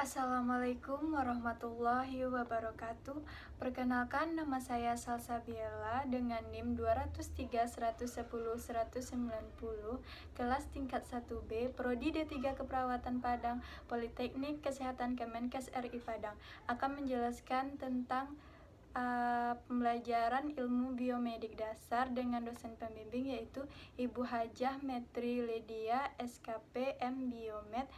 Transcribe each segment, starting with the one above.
Assalamualaikum warahmatullahi wabarakatuh. Perkenalkan, nama saya Salsabiela dengan NIM 203110190, kelas tingkat 1B, Prodi D3 Keperawatan Padang, Politeknik Kesehatan Kemenkes RI Padang. Akan menjelaskan tentang pembelajaran ilmu biomedik dasar dengan dosen pembimbing yaitu Ibu Hajah Metri Ledia SKP M Biomed,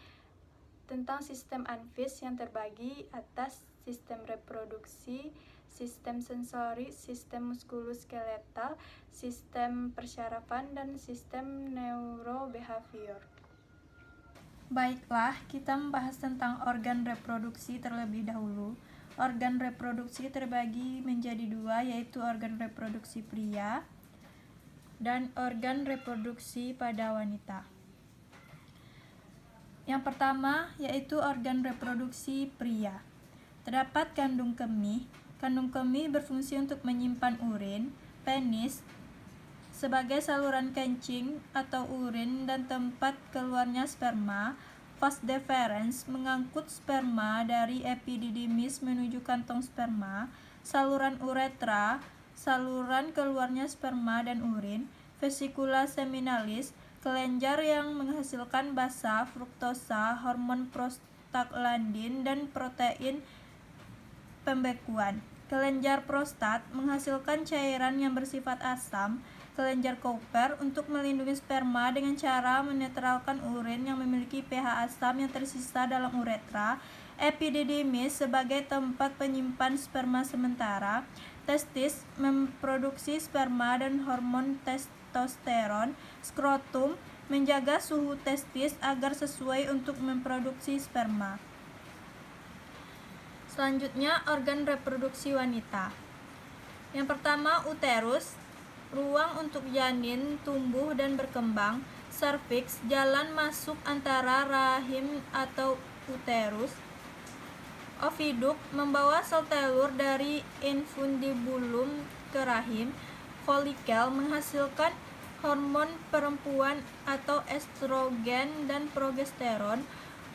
tentang sistem ANFIS yang terbagi atas sistem reproduksi, sistem sensori, sistem muskuloskeletal, sistem persyarafan, dan sistem neurobehavior. Baiklah, kita membahas tentang organ reproduksi terlebih dahulu. Organ reproduksi terbagi menjadi dua, yaitu organ reproduksi pria dan organ reproduksi pada wanita. Yang pertama yaitu organ reproduksi pria. Terdapat kandung kemih. Kandung kemih berfungsi untuk menyimpan urin. Penis sebagai saluran kencing atau urin dan tempat keluarnya sperma. Vas deferens mengangkut sperma dari epididymis menuju kantong sperma. Saluran uretra, saluran keluarnya sperma dan urin. Vesicula seminalis, kelenjar yang menghasilkan basa, fruktosa, hormon prostaglandin, dan protein pembekuan. Kelenjar prostat menghasilkan cairan yang bersifat asam. Kelenjar Cowper untuk melindungi sperma dengan cara menetralkan urin yang memiliki pH asam yang tersisa dalam uretra. Epididymis sebagai tempat penyimpan sperma sementara. Testis memproduksi sperma dan hormon testosteron. Skrotum menjaga suhu testis agar sesuai untuk memproduksi sperma. Selanjutnya, organ reproduksi wanita. Yang pertama, uterus, ruang untuk janin tumbuh dan berkembang. Serviks, jalan masuk antara rahim atau uterus. Oviduk, membawa sel telur dari infundibulum ke rahim. Folikel, menghasilkan hormon perempuan atau estrogen dan progesteron.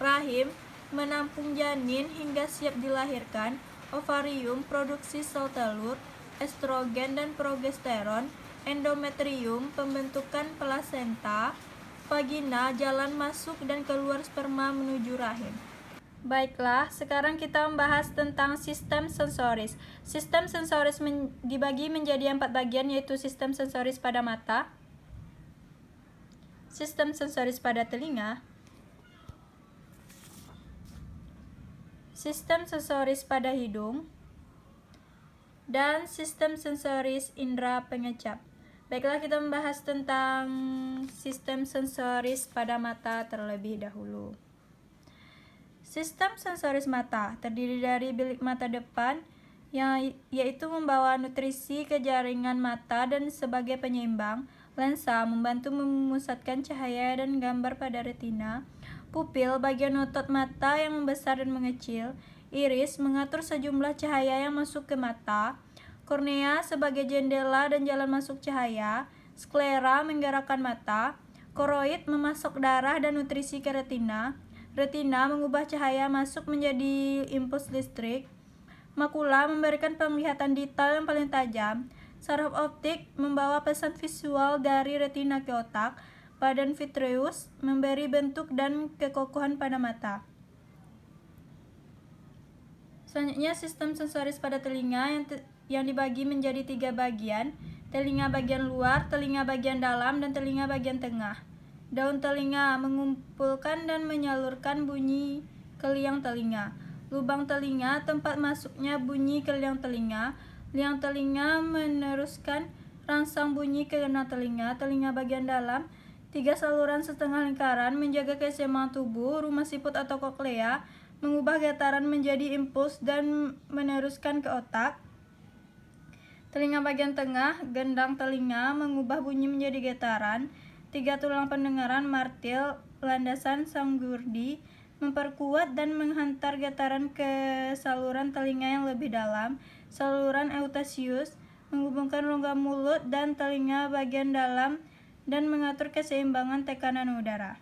Rahim, menampung janin hingga siap dilahirkan. Ovarium, produksi sel telur, estrogen dan progesteron. Endometrium, pembentukan plasenta. Vagina, jalan masuk dan keluar sperma menuju rahim. Baiklah, sekarang kita membahas tentang sistem sensoris. Sistem sensoris dibagi menjadi 4 bagian, yaitu sistem sensoris pada mata, sistem sensoris pada telinga, sistem sensoris pada hidung, dan sistem sensoris indera pengecap. Baiklah, kita membahas tentang sistem sensoris pada mata terlebih dahulu. Sistem sensoris mata terdiri dari bilik mata depan, yaitu membawa nutrisi ke jaringan mata dan sebagai penyeimbang. Lensa membantu memusatkan cahaya dan gambar pada retina. Pupil, bagian otot mata yang membesar dan mengecil. Iris, mengatur sejumlah cahaya yang masuk ke mata. Kornea, sebagai jendela dan jalan masuk cahaya. Sklera, menggerakkan mata. Koroid, memasok darah dan nutrisi ke retina. Retina, mengubah cahaya masuk menjadi impuls listrik. Makula, memberikan penglihatan detail yang paling tajam. Saraf optik, membawa pesan visual dari retina ke otak. Badan vitreus, memberi bentuk dan kekokohan pada mata. Selanjutnya, sistem sensoris pada telinga yang dibagi menjadi 3 bagian. Telinga bagian luar, telinga bagian dalam, dan telinga bagian tengah. Daun telinga mengumpulkan dan menyalurkan bunyi ke liang telinga. Lubang telinga, tempat masuknya bunyi ke liang telinga. Liang telinga meneruskan rangsang bunyi ke kena telinga. Telinga bagian dalam, 3 saluran setengah lingkaran menjaga keseimbangan tubuh. Rumah siput atau koklea mengubah getaran menjadi impuls dan meneruskan ke otak. Telinga bagian tengah, gendang telinga, mengubah bunyi menjadi getaran. 3 tulang pendengaran martil, landasan sanggurdi, memperkuat dan menghantar getaran ke saluran telinga yang lebih dalam. Saluran eutasius, menghubungkan rongga mulut dan telinga bagian dalam dan mengatur keseimbangan tekanan udara.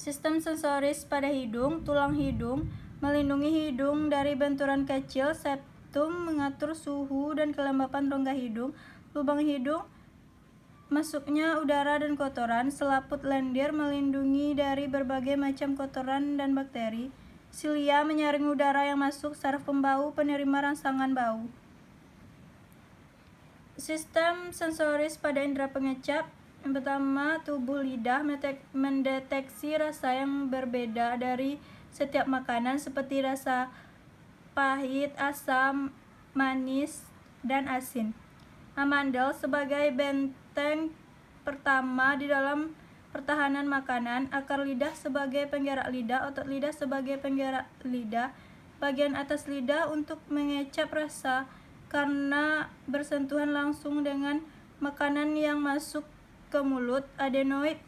Sistem sensoris pada hidung, tulang hidung, melindungi hidung dari benturan kecil. Septum mengatur suhu dan kelembapan rongga hidung. Lubang hidung, masuknya udara dan kotoran. Selaput lendir melindungi dari berbagai macam kotoran dan bakteri. Silia menyaring udara yang masuk. Saraf pembau penerima rangsangan bau. Sistem sensoris pada indera pengecap. Yang pertama, tubuh lidah mendeteksi rasa yang berbeda dari setiap makanan seperti rasa pahit, asam, manis, dan asin. Amandel sebagai benteng pertama di dalam pertahanan makanan. Akar lidah sebagai penggerak lidah. Otot lidah sebagai penggerak lidah. Bagian atas lidah untuk mengecap rasa karena bersentuhan langsung dengan makanan yang masuk ke mulut. Adenoid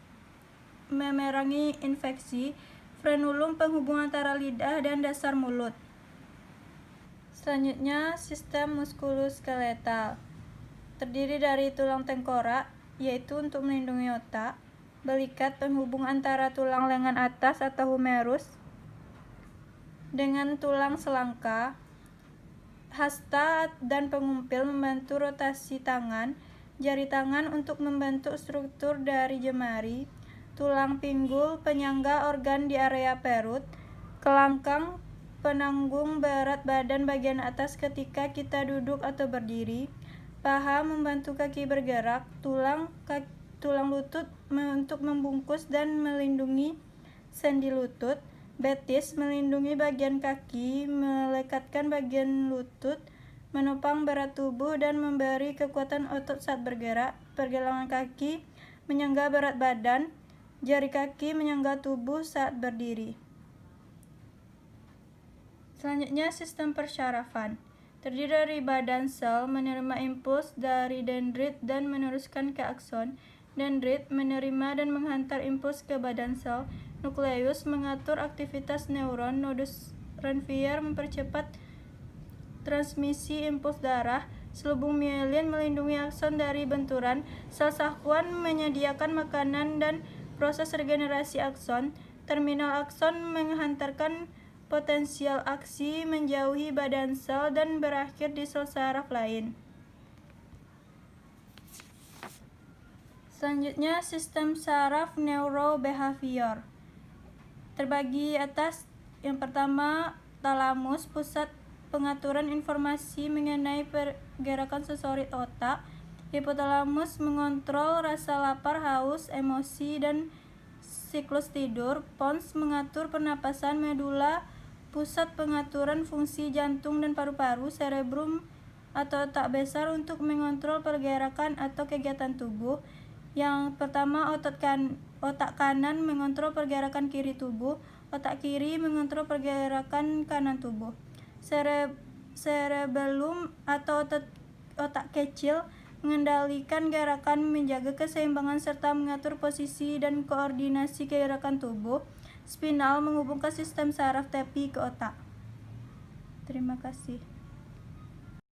memerangi infeksi. Frenulum penghubung antara lidah dan dasar mulut. Selanjutnya, sistem muskuloskeletal terdiri dari tulang tengkorak, yaitu untuk melindungi otak. Balikat penghubung antara tulang lengan atas atau humerus dengan tulang selangka. Hasta dan pengumpil membantu rotasi tangan. Jari tangan untuk membentuk struktur dari jemari. Tulang pinggul penyangga organ di area perut. Kelangkang penanggung berat badan bagian atas ketika kita duduk atau berdiri. Paha membantu kaki bergerak. Tulang lutut untuk membungkus dan melindungi sendi lutut. Betis melindungi bagian kaki, melekatkan bagian lutut, menopang berat tubuh dan memberi kekuatan otot saat bergerak. Pergelangan kaki menyangga berat badan. Jari kaki menyangga tubuh saat berdiri. Selanjutnya, sistem persyarafan terdiri dari badan sel menerima impuls dari dendrit dan meneruskan ke akson. Dendrit menerima dan menghantar impuls ke badan sel. Nukleus mengatur aktivitas neuron. Nodus Ranvier mempercepat transmisi impuls darah. Selubung mielin melindungi akson dari benturan. Sel sakuan menyediakan makanan dan proses regenerasi akson. Terminal akson menghantarkan potensial aksi menjauhi badan sel dan berakhir di sel saraf lain. Selanjutnya, sistem saraf neurobehavior terbagi atas. Yang pertama, talamus, pusat pengaturan informasi mengenai pergerakan sensorik otak. Hipotalamus mengontrol rasa lapar, haus, emosi, dan siklus tidur. Pons mengatur pernapasan. Medula, pusat pengaturan fungsi jantung dan paru-paru. Cerebrum atau otak besar untuk mengontrol pergerakan atau kegiatan tubuh. Yang pertama, otak kanan mengontrol pergerakan kiri tubuh. Otak kiri mengontrol pergerakan kanan tubuh. Cerebellum atau otak kecil mengendalikan gerakan, menjaga keseimbangan, serta mengatur posisi dan koordinasi gerakan tubuh. Spinal menghubungkan sistem saraf tepi ke otak. Terima kasih.